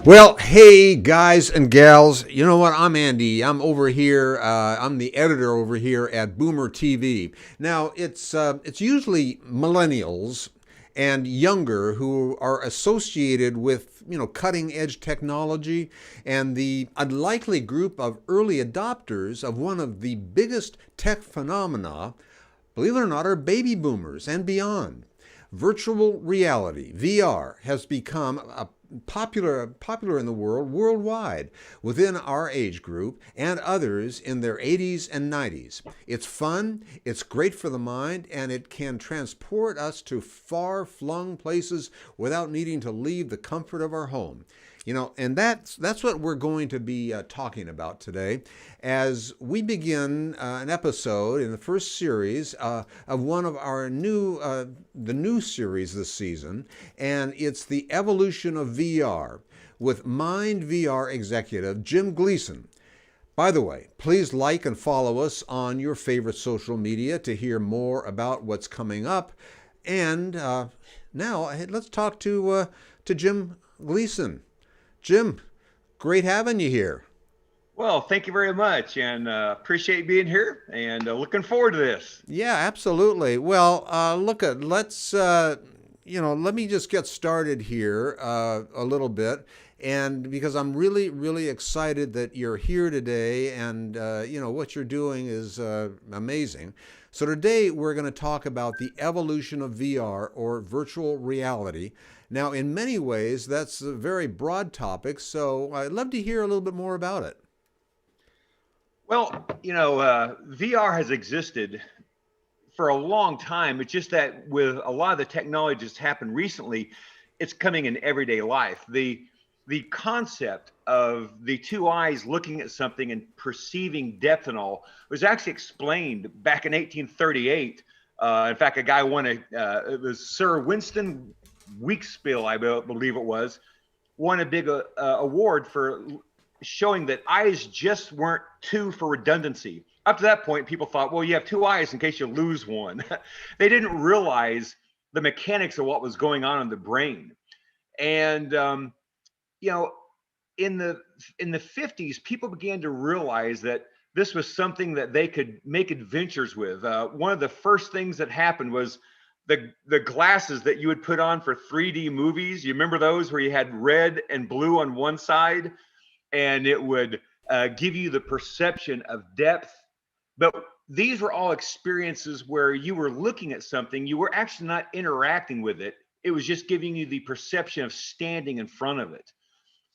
Well, hey guys and gals, you know what? I'm Andy. I'm over here. I'm the editor over here at Boomer TV. Now, it's usually millennials and younger who are associated with cutting edge technology, and the unlikely group of early adopters of one of the biggest tech phenomena, believe it or not, are baby boomers and beyond. Virtual reality, VR, has become a popular in the world worldwide within our age group and others in their 80s and 90s. It's fun, it's great for the mind, and it can transport us to far-flung places without needing to leave the comfort of our home. And that's what we're going to be talking about today as we begin an episode in the first series of one of our the new series this season, and it's the evolution of VR with MyndVR executive Jim Gleason. By the way, please like and follow us on your favorite social media to hear more about what's coming up. And now let's talk to Jim Gleason. Jim, great having you here. Well, thank you very much, and appreciate being here, and looking forward to this. Yeah, absolutely. Well, let me just get started here a little bit, and because I'm really, really excited that you're here today, and what you're doing is amazing. So today we're going to talk about the evolution of VR, or virtual reality. Now, in many ways, that's a very broad topic, so I'd love to hear a little bit more about it. Well, VR has existed for a long time. It's just that with a lot of the technology that's happened recently, it's coming in everyday life. The concept of the two eyes looking at something and perceiving depth and all was actually explained back in 1838. In fact, a guy won it was Sir Winston Weekspill, I believe it was, won a big award for showing that eyes just weren't two for redundancy. Up to that point, people thought, well, you have two eyes in case you lose one. They didn't realize the mechanics of what was going on in the brain. And in the 50s, people began to realize that this was something that they could make adventures with. One of the first things that happened was the glasses that you would put on for 3D movies. You remember those where you had red and blue on one side, and it would give you the perception of depth. But these were all experiences where you were looking at something, you were actually not interacting with it. It was just giving you the perception of standing in front of it,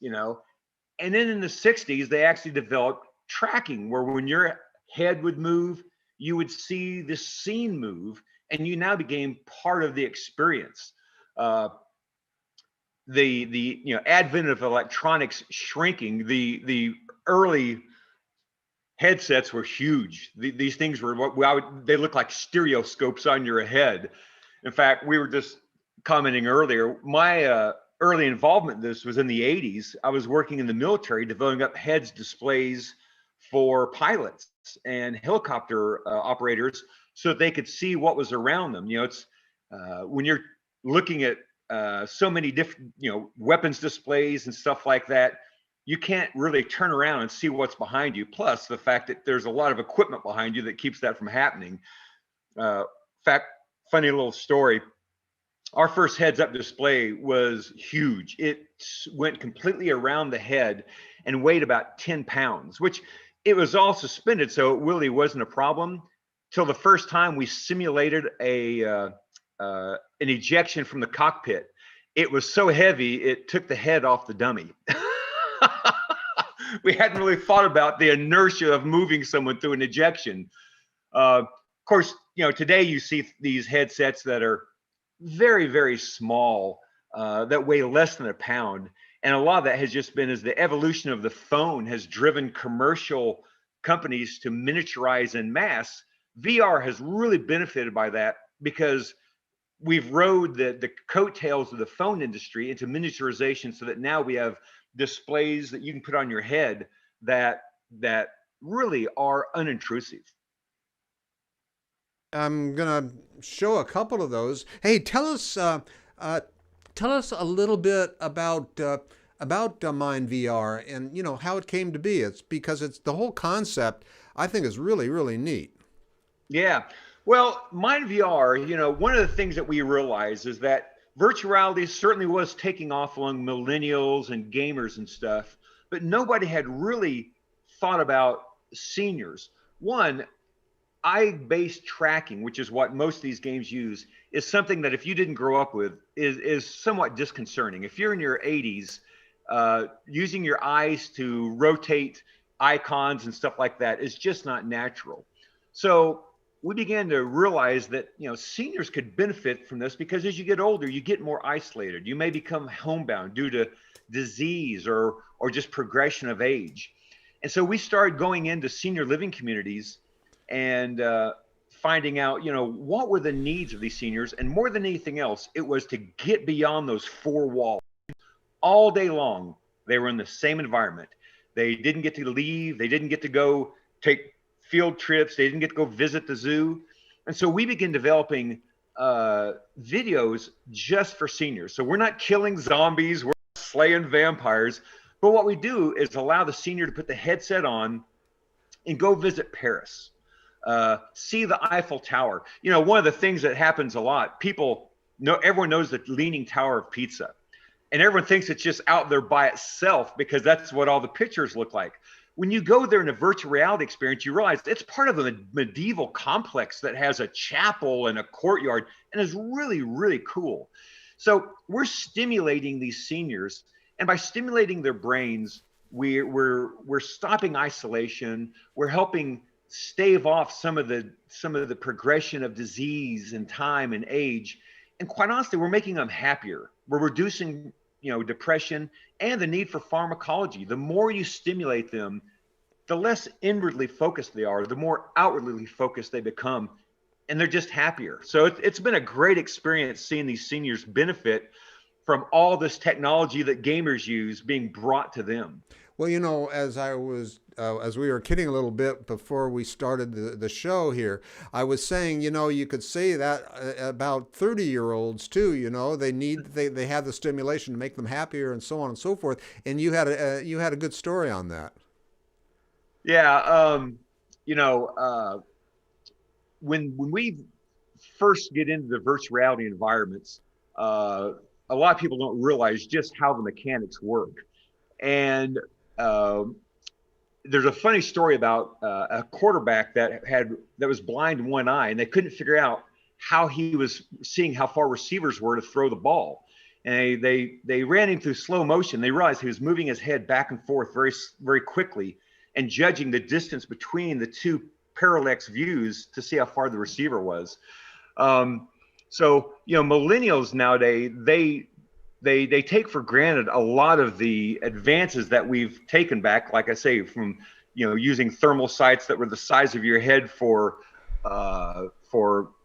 And then in the 60s, they actually developed tracking, where when your head would move, you would see the scene move, and you now became part of the experience. The advent of electronics shrinking, the early headsets were huge. These things were they look like stereoscopes on your head. In fact, we were just commenting earlier, my early involvement in this was in the 80s. I was working in the military developing up heads displays for pilots and helicopter operators so that they could see what was around them. It's when you're looking at so many different, weapons displays and stuff like that, you can't really turn around and see what's behind you. Plus the fact that there's a lot of equipment behind you that keeps that from happening. In fact, funny little story. Our first heads-up display was huge. It went completely around the head and weighed about 10 pounds, which it was all suspended, so it really wasn't a problem till the first time we simulated an ejection from the cockpit. It was so heavy, it took the head off the dummy. We hadn't really thought about the inertia of moving someone through an ejection. Of course, today you see these headsets that are very, very small, that weigh less than a pound. And a lot of that has just been as the evolution of the phone has driven commercial companies to miniaturize en masse. VR has really benefited by that because we've rode the coattails of the phone industry into miniaturization, so that now we have displays that you can put on your head that really are unintrusive. I'm gonna show a couple of those. Hey, tell us a little bit about about MyndVR and how it came to be. It's because it's the whole concept. I think is really really neat. Yeah. Well, MyndVR, one of the things that we realize is that virtual reality certainly was taking off among millennials and gamers and stuff, but nobody had really thought about seniors. One, eye-based tracking, which is what most of these games use, is something that if you didn't grow up with is somewhat disconcerting. If you're in your 80s, using your eyes to rotate icons and stuff like that is just not natural. So we began to realize that seniors could benefit from this because as you get older, you get more isolated. You may become homebound due to disease or just progression of age. And so we started going into senior living communities and finding out, what were the needs of these seniors. And more than anything else, it was to get beyond those four walls. All day long, they were in the same environment. They didn't get to leave. They didn't get to go take field trips. They didn't get to go visit the zoo. And so we began developing videos just for seniors. So we're not killing zombies. We're not slaying vampires. But what we do is allow the senior to put the headset on and go visit Paris. See the Eiffel Tower. One of the things that happens a lot, everyone knows the Leaning Tower of Pisa. And everyone thinks it's just out there by itself because that's what all the pictures look like. When you go there in a virtual reality experience, you realize it's part of a medieval complex that has a chapel and a courtyard and is really, really cool. So we're stimulating these seniors, and by stimulating their brains, we're stopping isolation. We're helping stave off some of the progression of disease and time and age. And quite honestly, we're making them happier. We're reducing depression and the need for pharmacology. The more you stimulate them, the less inwardly focused they are, the more outwardly focused they become, and they're just happier. So it's been a great experience seeing these seniors benefit from all this technology that gamers use being brought to them. Well, as we were kidding a little bit before we started the show here, I was saying, you could say that about 30-year-olds too. They have the stimulation to make them happier and so on and so forth. And you had a good story on that. Yeah. When we first get into the virtual reality environments, a lot of people don't realize just how the mechanics work. And there's a funny story about a quarterback that was blind in one eye, and they couldn't figure out how he was seeing how far receivers were to throw the ball. And they ran him through slow motion. They realized he was moving his head back and forth very, very quickly and judging the distance between the two parallax views to see how far the receiver was. So millennials nowadays, they take for granted a lot of the advances that we've taken back, like I say, from using thermal sights that were the size of your head for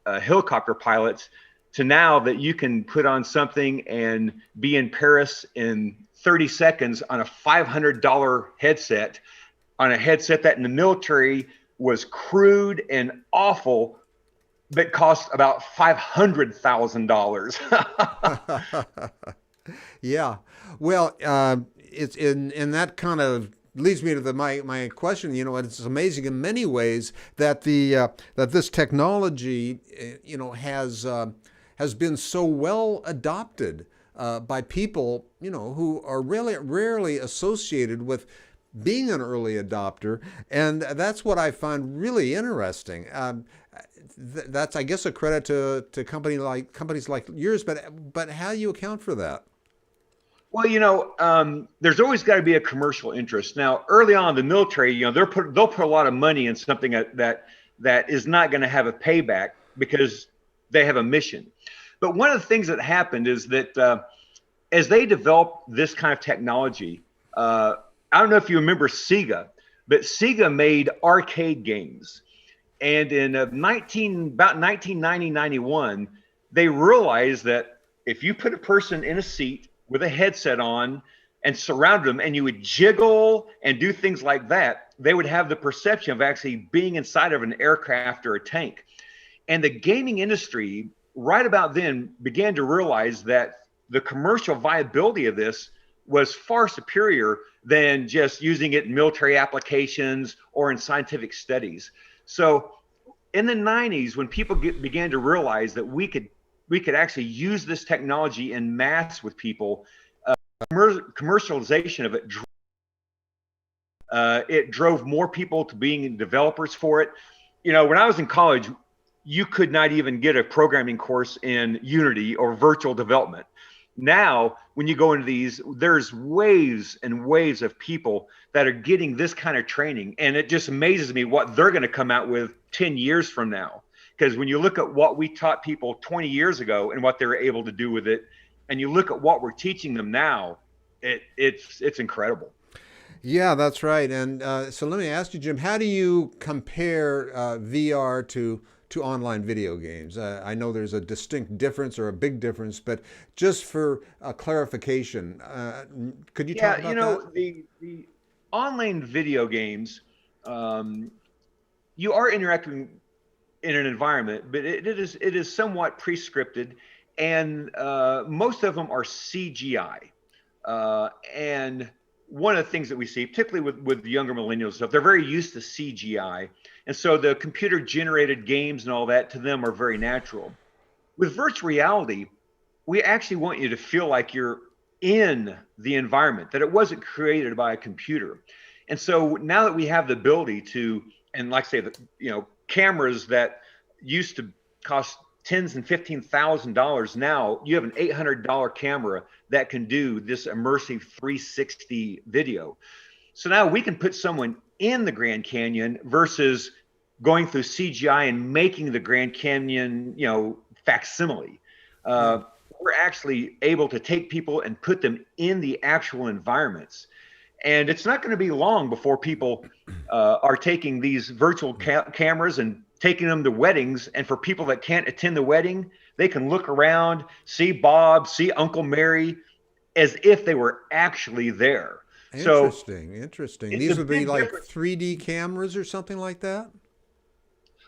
helicopter pilots, to now that you can put on something and be in Paris in 30 seconds on a $500 headset, on a headset that in the military was crude and awful, but cost about $500,000. Yeah. Well, it's in that kind of leads me to my question. It's amazing in many ways that that this technology, has been so well adopted by people, who are really rarely associated with being an early adopter, and that's what I find really interesting. That's, I guess, a credit to companies like yours, but how do you account for that? Well, there's always got to be a commercial interest. Now, early on, the military, they'll put a lot of money in something that is not going to have a payback because they have a mission. But one of the things that happened is that as they developed this kind of technology, I don't know if you remember Sega, but Sega made arcade games. And in about 1990, 91, they realized that if you put a person in a seat with a headset on and surrounded them, and you would jiggle and do things like that, they would have the perception of actually being inside of an aircraft or a tank. And the gaming industry, right about then, began to realize that the commercial viability of this was far superior than just using it in military applications or in scientific studies. So in the 90s, when people began to realize that we could actually use this technology in mass with people, commercialization of it drove more people to being developers for it. You know, when I was in college, you could not even get a programming course in Unity or virtual development. Now, when you go into these, there's waves and waves of people that are getting this kind of training. And it just amazes me what they're going to come out with 10 years from now. Because when you look at what we taught people 20 years ago and what they were able to do with it, and you look at what we're teaching them now, it's incredible. Yeah, that's right. And so let me ask you, Jim, how do you compare VR to online video games? I know there's a distinct difference or a big difference, but just for clarification, could you talk about that? The online video games, you are interacting in an environment, but it is somewhat pre-scripted, and most of them are CGI. And one of the things that we see, particularly with the younger millennials stuff, they're very used to CGI. And so the computer generated games and all that to them are very natural. With virtual reality, we actually want you to feel like you're in the environment, that it wasn't created by a computer. And so now that we have the ability to, and like I say, cameras that used to cost tens and $15,000, now you have an $800 camera that can do this immersive 360 video. So now we can put someone in the Grand Canyon versus going through CGI and making the Grand Canyon, facsimile. We're actually able to take people and put them in the actual environments. And it's not going to be long before people are taking these virtual cameras and taking them to weddings. And for people that can't attend the wedding, they can look around, see Bob, see Uncle Mary, as if they were actually there. Interesting. These would be like difference. 3D cameras or something like that?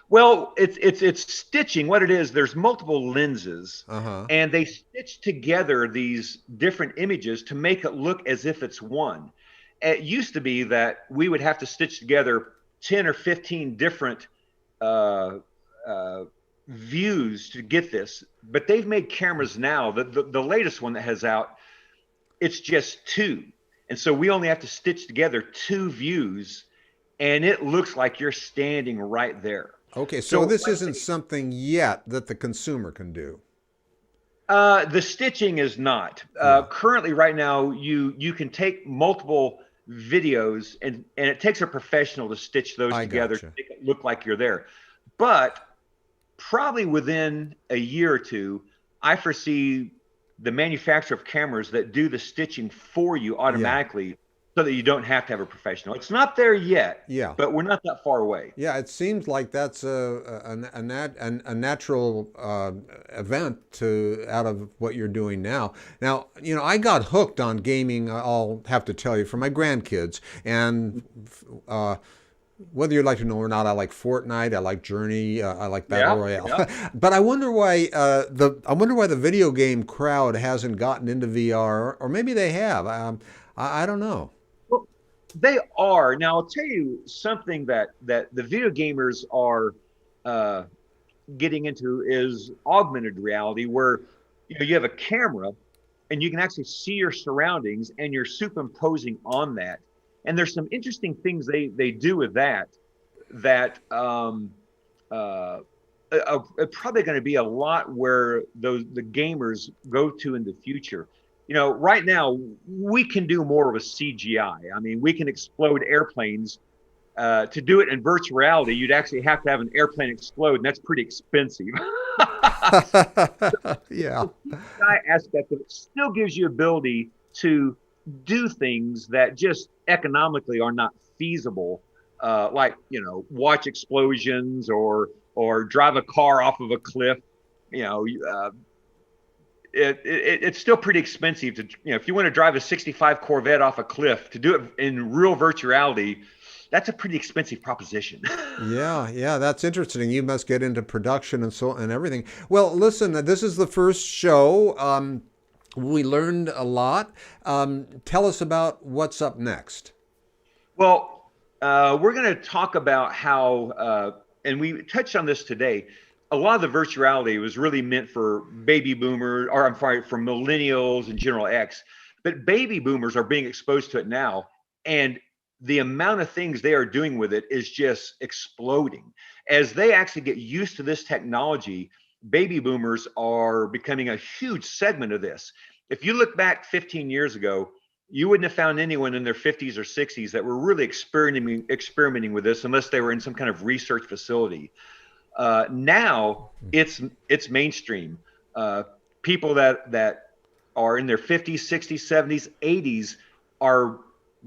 Well, it's stitching. What it is, there's multiple lenses, and they stitch together these different images to make it look as if it's one. It used to be that we would have to stitch together 10 or 15 different views to get this, but they've made cameras now. The latest one that has out, it's just two, and so we only have to stitch together two views, and it looks like you're standing right there. Okay, so this isn't something yet that the consumer can do. The stitching is not. Currently, right now, you can take multiple videos and it takes a professional to stitch those together to make it look like you're there. But probably within a year or two, I foresee the manufacturer of cameras that do the stitching for you automatically, so that you don't have to have a professional. It's not there yet, but we're not that far away. Yeah, it seems like that's a natural event out of what you're doing now. Now, I got hooked on gaming, I'll have to tell you, for my grandkids. And whether you'd like to know or not, I like Fortnite, I like Journey, I like Battle Royale. Yeah. But I wonder why the video game crowd hasn't gotten into VR, or maybe they have. I don't know. Well, they are. Now, I'll tell you something that the video gamers are getting into is augmented reality, where you have a camera and you can actually see your surroundings and you're superimposing on that. And there's some interesting things they do with that are probably going to be a lot where the gamers go to in the future. Right now we can do more of a CGI. I mean, we can explode airplanes. To do it in virtual reality, you'd actually have to have an airplane explode, and that's pretty expensive. Yeah. The CGI aspect of it still gives you ability to do things that just economically are not feasible, like watch explosions or drive a car off of a cliff. It's still pretty expensive to, if you want to drive a 65 Corvette off a cliff, to do it in real virtual reality, that's a pretty expensive proposition. Yeah, that's interesting. You must get into production and everything. Well, listen, this is the first show. We learned a lot. Tell us about what's up next. Well, we're going to talk about how, and we touched on this today. A lot of the virtuality was really meant for baby boomers, or I'm sorry, for millennials and General X. But baby boomers are being exposed to it now, and the amount of things they are doing with it is just exploding. As they actually get used to this technology, baby boomers are becoming a huge segment of this. If you look back 15 years ago, you wouldn't have found anyone in their 50s or 60s that were really experimenting with this unless they were in some kind of research facility. Now it's mainstream. Uh, People that are in their 50s, 60s, 70s, 80s are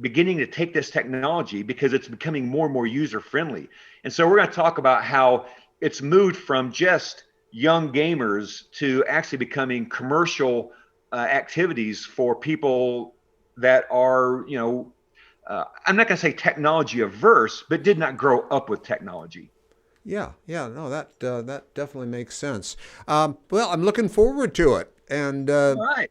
beginning to take this technology because it's becoming more and more user friendly. And so we're going to talk about how it's moved from just young gamers to actually becoming commercial activities for people that are, I'm not going to say technology averse, but did not grow up with technology. Yeah, yeah, no, that definitely makes sense. Well, I'm looking forward to it, and All right.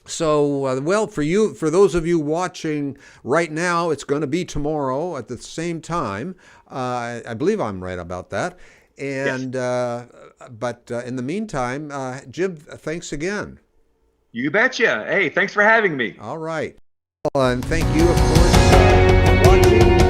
so well, for those of you watching right now, it's going to be tomorrow at the same time. I believe I'm right about that. Yes. And but in the meantime, Jim, thanks again. You betcha. Hey, thanks for having me. All right, and thank you, of course, for watching.